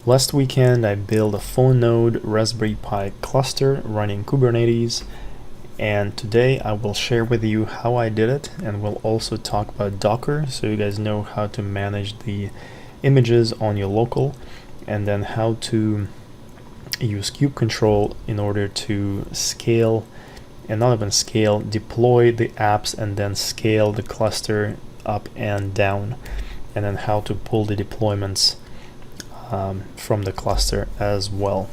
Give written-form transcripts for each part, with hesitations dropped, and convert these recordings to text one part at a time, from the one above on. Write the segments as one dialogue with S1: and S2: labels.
S1: Last weekend I built a full node Raspberry Pi cluster running Kubernetes, and today I will share with you how I did it, and we'll also talk about Docker so you guys know how to manage the images on your local, and then how to use kubectl in order to scale, and not even scale, deploy the apps and then scale the cluster up and down, and then how to pull the deployments from the cluster as well.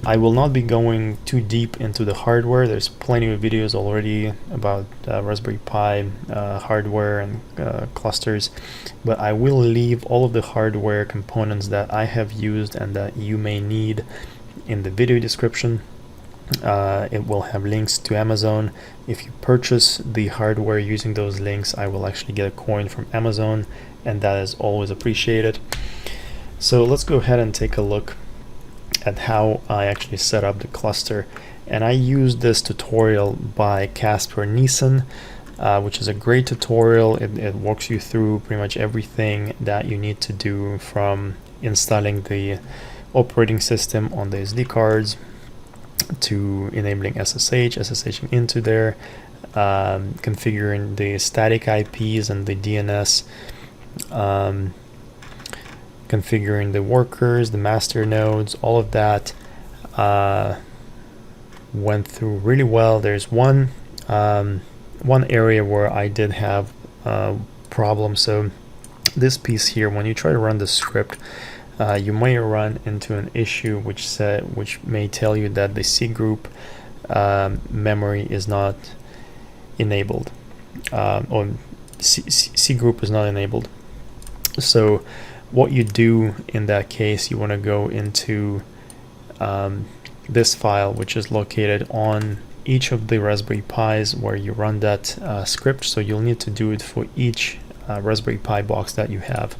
S1: I will not be going too deep into the hardware. There's plenty of videos already about Raspberry Pi hardware and clusters, but I will leave all of the hardware components that I have used and that you may need in the video description. It will have links to Amazon. If you purchase the hardware using those links, I will actually get a coin from Amazon, and that is always appreciated. So let's go ahead and take a look at how I actually set up the cluster. And I used this tutorial by Casper Neeson, which is a great tutorial. It walks you through pretty much everything that you need to do, from installing the operating system on the SD cards to enabling SSHing into there, configuring the static IPs and the DNS, configuring the workers, the master nodes. All of that went through really well. There's one area where I did have problems. So this piece here, when you try to run the script, you may run into an issue which may tell you that the C group memory is not enabled, or C group is not enabled. So what you do in that case, you want to go into this file, which is located on each of the Raspberry Pis where you run that script. So you'll need to do it for each Raspberry Pi box that you have.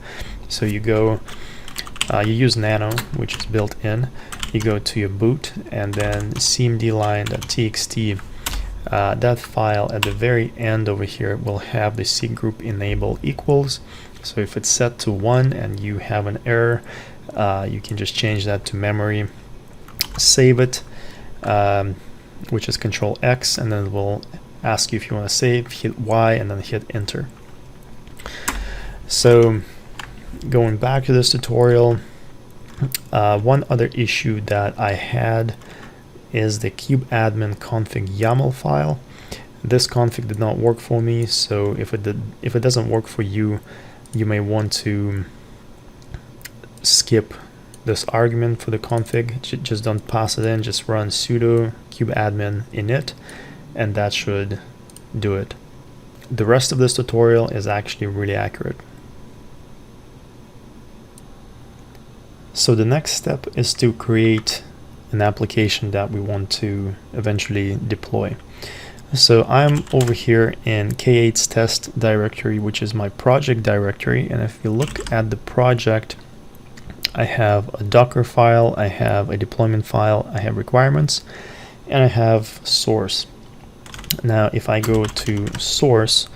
S1: So you go, you use nano, which is built in. You go to your boot and then cmdline.txt. That file at the very end over here will have the C group enable equals. So if it's set to 1 and you have an error, you can just change that to memory, save it, which is Control X, and then it will ask you if you want to save, hit Y, and then hit enter. So going back to this tutorial, one other issue that I had is the kubeadmin config YAML file. This config did not work for me, so if it doesn't work for you, you may want to skip this argument for the config. Just don't pass it in, just run sudo kubeadmin init, and that should do it. The rest of this tutorial is actually really accurate. So the next step is to create an application that we want to eventually deploy. So I'm over here in K8's test directory, which is my project directory, and if you look at the project, I have a Docker file, I have a deployment file, I have requirements, and I have source. Now if I go to source,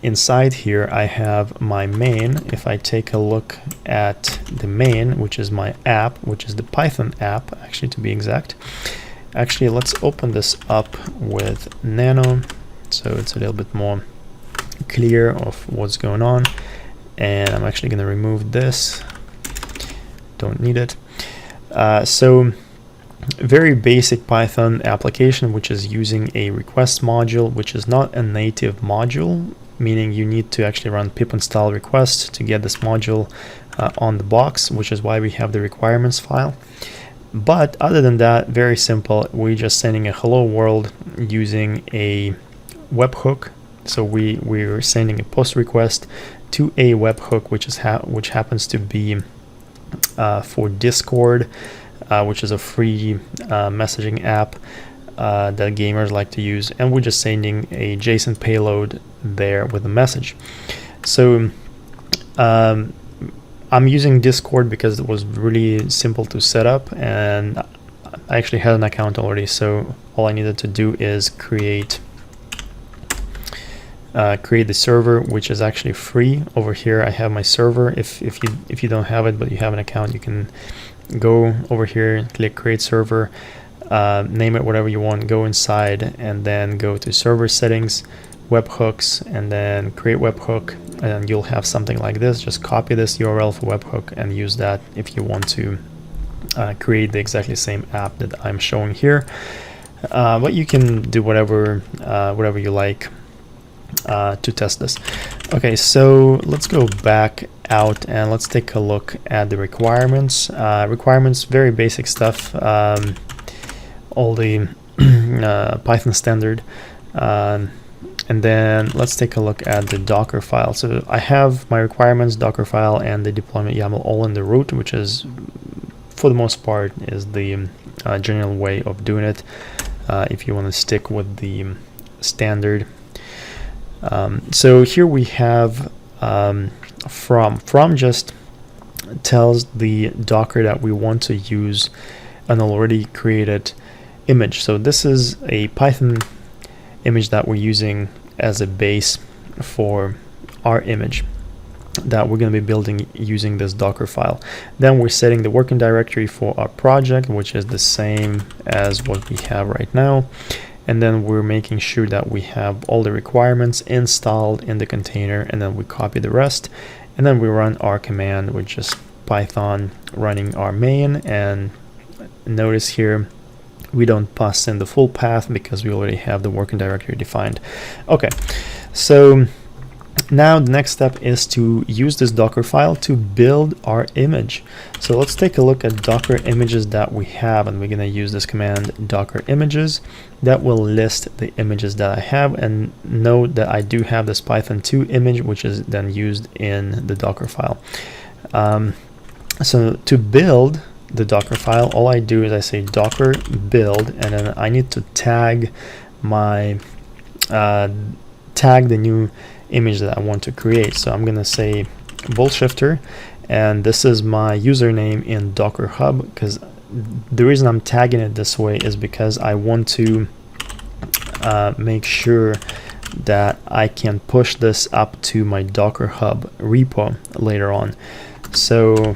S1: inside here I have my main. If I take a look at the main, which is my app, which is the Python app actually, to be exact. Actually, let's open this up with nano so it's a little bit more clear of what's going on. And I'm actually going to remove this, don't need it. So very basic Python application, which is using a request module, which is not a native module, meaning you need to actually run pip install request to get this module on the box, which is why we have the requirements file. But other than that, very simple. We're just sending a hello world using a webhook. So we're sending a post request to a webhook, which happens to be for Discord, which is a free messaging app that gamers like to use, and we're just sending a JSON payload there with a message. So I'm using Discord because it was really simple to set up, and I actually had an account already, so all I needed to do is create create the server, which is actually free. Over here I have my server. If you don't have it but you have an account, you can go over here, click create server, name it whatever you want, go inside and then go to server settings, webhooks, and then create webhook, and you'll have something like this. Just copy this URL for webhook and use that if you want to create the exactly same app that I'm showing here. But you can do whatever you like to test this. Okay, so let's go back out and let's take a look at the requirements. Requirements, very basic stuff, all the Python standard. And then let's take a look at the Dockerfile. So I have my requirements, Dockerfile, and the deployment YAML all in the root, which is, for the most part, is the general way of doing it if you want to stick with the standard. So here we have from just tells the Docker that we want to use an already created image. So this is a Python image that we're using as a base for our image that we're going to be building using this Dockerfile. Then we're setting the working directory for our project, which is the same as what we have right now. And then we're making sure that we have all the requirements installed in the container, and then we copy the rest, and then we run our command, which is Python running our main. And notice here we don't pass in the full path because we already have the working directory defined. Okay, so now the next step is to use this Dockerfile to build our image. So let's take a look at Docker images that we have, and we're going to use this command Docker images. That will list the images that I have, and note that I do have this Python 2 image, which is then used in the Dockerfile. So to build the Dockerfile, all I do is I say docker build, and then I need to tag my tag the new image that I want to create. So I'm gonna say bullshifter, and this is my username in Dockerhub, because the reason I'm tagging it this way is because I want to make sure that I can push this up to my Dockerhub repo later on. So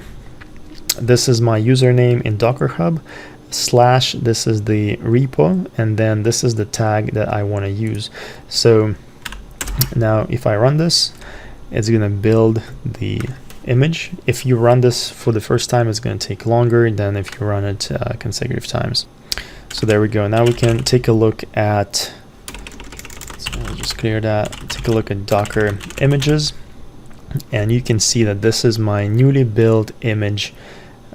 S1: this is my username in Dockerhub / this is the repo, and then this is the tag that I want to use. So now if I run this, it's going to build the image. If you run this for the first time, it's going to take longer than if you run it consecutive times. So there we go. Now we can take a look at, so I'll just clear that, take a look at Docker images, and you can see that this is my newly built image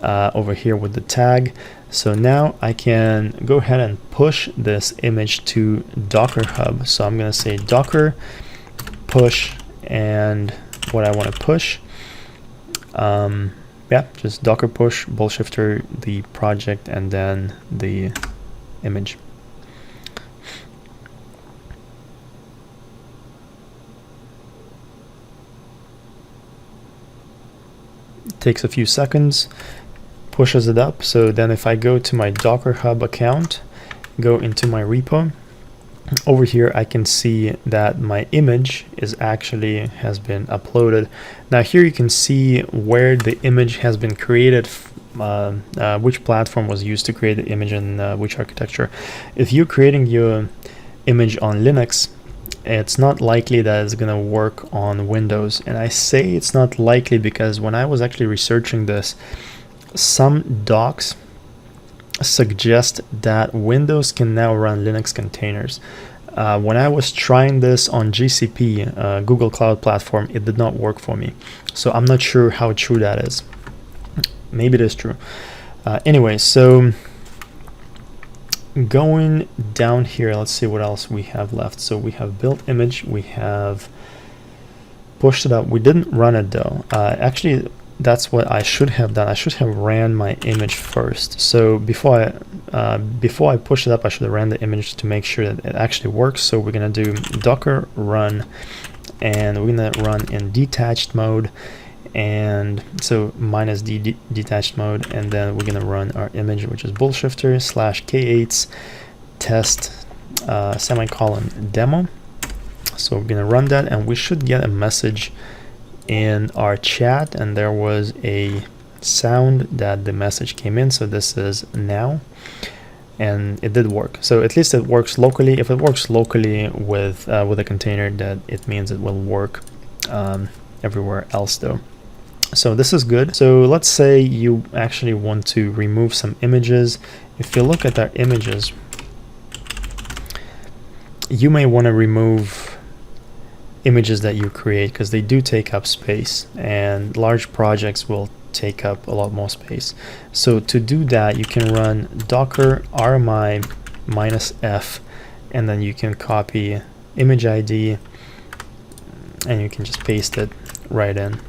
S1: over here with the tag. So now I can go ahead and push this image to Dockerhub. So I'm going to say docker push, and what I want to push, yeah, just docker push bullshifter the project and then the image. It takes a few seconds, pushes it up. So then if I go to my Dockerhub account, go into my repo, over here I can see that my image is actually has been uploaded. Now here you can see where the image has been created, which platform was used to create the image, and which architecture. If you're creating your image on Linux, it's not likely that it's going to work on Windows. And I say it's not likely because when I was actually researching this, some docs suggest that Windows can now run Linux containers. When I was trying this on GCP, Google Cloud Platform, it did not work for me. So I'm not sure how true that is. Maybe it is true. Anyway, so going down here, let's see what else we have left. So we have built image, we have pushed it up. We didn't run it though. Actually, that's what I should have done. I should have ran my image first. So before I push it up, I should have ran the image to make sure that it actually works. So we're gonna do docker run, and we're gonna run in detached mode, and so -d detached mode, and then we're gonna run our image, which is bullshifter /k8s test semicolon demo. So we're gonna run that, and we should get a message in our chat, and there was a sound that the message came in. So this is now, and it did work. So at least it works locally. If it works locally with a container, that it means it will work everywhere else though. So this is good. So let's say you actually want to remove some images. If you look at our images, you may want to remove images that you create because they do take up space, and large projects will take up a lot more space. So to do that, you can run docker rmi -f, and then you can copy image ID and you can just paste it right in.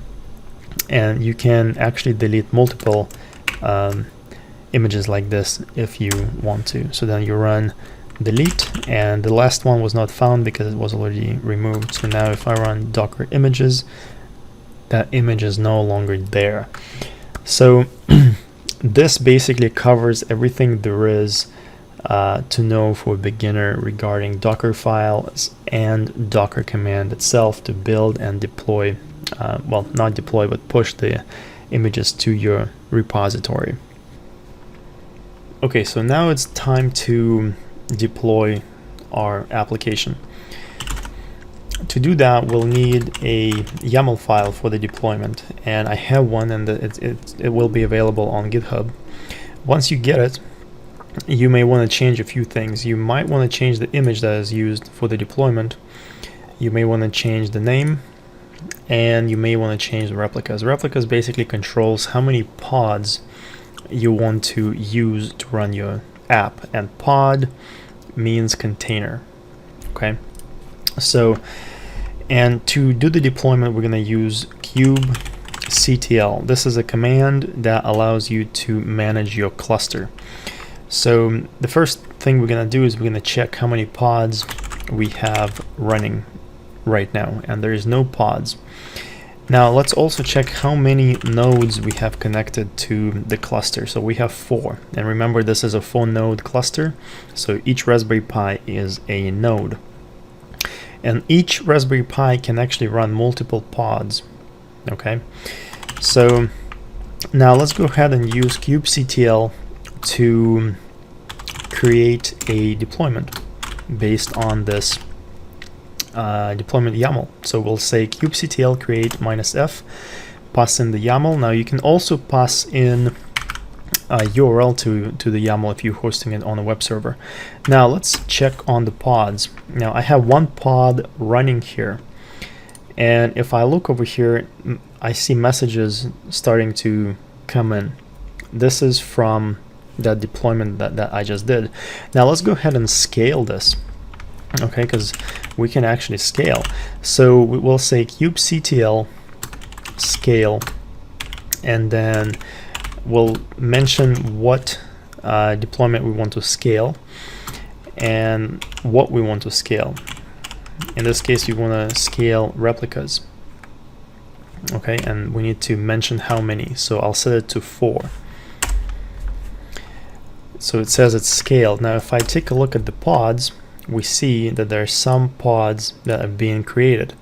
S1: And you can actually delete multiple images like this if you want to. So then you run delete, and the last one was not found because it was already removed. So now if I run docker images, that image is no longer there. So this basically covers everything there is to know for a beginner regarding Dockerfiles and Docker command itself to build and deploy, well, not deploy, but push the images to your repository. Okay, so now it's time to deploy our application. To do that, we'll need a YAML file for the deployment, and I have one, and it will be available on GitHub. Once you get it, you may want to change a few things. You might want to change the image that is used for the deployment. You may want to change the name, and you may want to change the replicas. Replicas basically controls how many pods you want to use to run your app, and pod means container. Okay, so, and to do the deployment, we're going to use kubectl. This is a command that allows you to manage your cluster. So the first thing we're going to do is we're going to check how many pods we have running right now, and there is no pods. Now let's also check how many nodes we have connected to the cluster. So we have 4, and remember this is a 4-node cluster, so each Raspberry Pi is a node, and each Raspberry Pi can actually run multiple pods. Okay, so now let's go ahead and use kubectl to create a deployment based on this deployment YAML. So we'll say kubectl create -f, pass in the YAML. Now you can also pass in a URL to the YAML if you're hosting it on a web server. Now let's check on the pods. Now I have 1 pod running here, and if I look over here, I see messages starting to come in. This is from that deployment that I just did. Now let's go ahead and scale this. Okay, because we can actually scale. So we will say kubectl scale, and then we'll mention what deployment we want to scale and what we want to scale. In this case, we want to scale replicas. Okay, and we need to mention how many. So I'll set it to 4. So it says it's scaled. Now if I take a look at the pods, we see that there are some pods that are being created.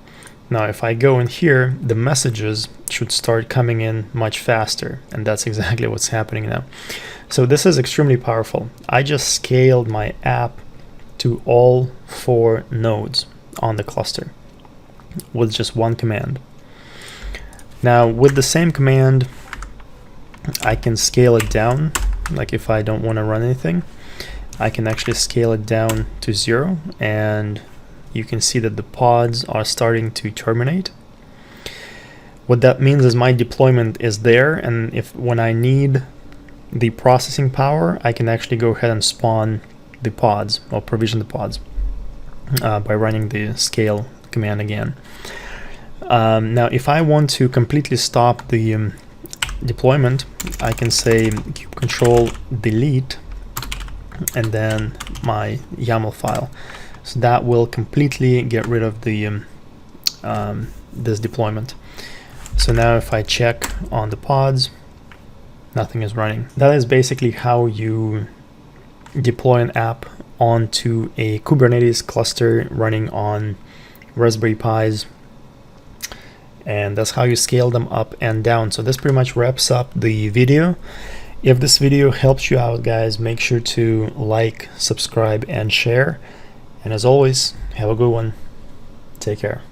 S1: Now if I go in here, the messages should start coming in much faster, and that's exactly what's happening now. So this is extremely powerful. I just scaled my app to all 4 nodes on the cluster with just 1 command. Now with the same command, I can scale it down. Like if I don't want to run anything, I can actually scale it down to 0, and you can see that the pods are starting to terminate. What that means is my deployment is there, and when I need the processing power, I can actually go ahead and spawn the pods or provision the pods by running the scale command again. Now if I want to completely stop the deployment, I can say kubectl delete and then my YAML file. So that will completely get rid of the this deployment. So now if I check on the pods, nothing is running. That is basically how you deploy an app onto a Kubernetes cluster running on Raspberry Pis, and that's how you scale them up and down. So this pretty much wraps up the video. If this video helps you out, guys, make sure to like, subscribe, and share. And as always, have a good one. Take care.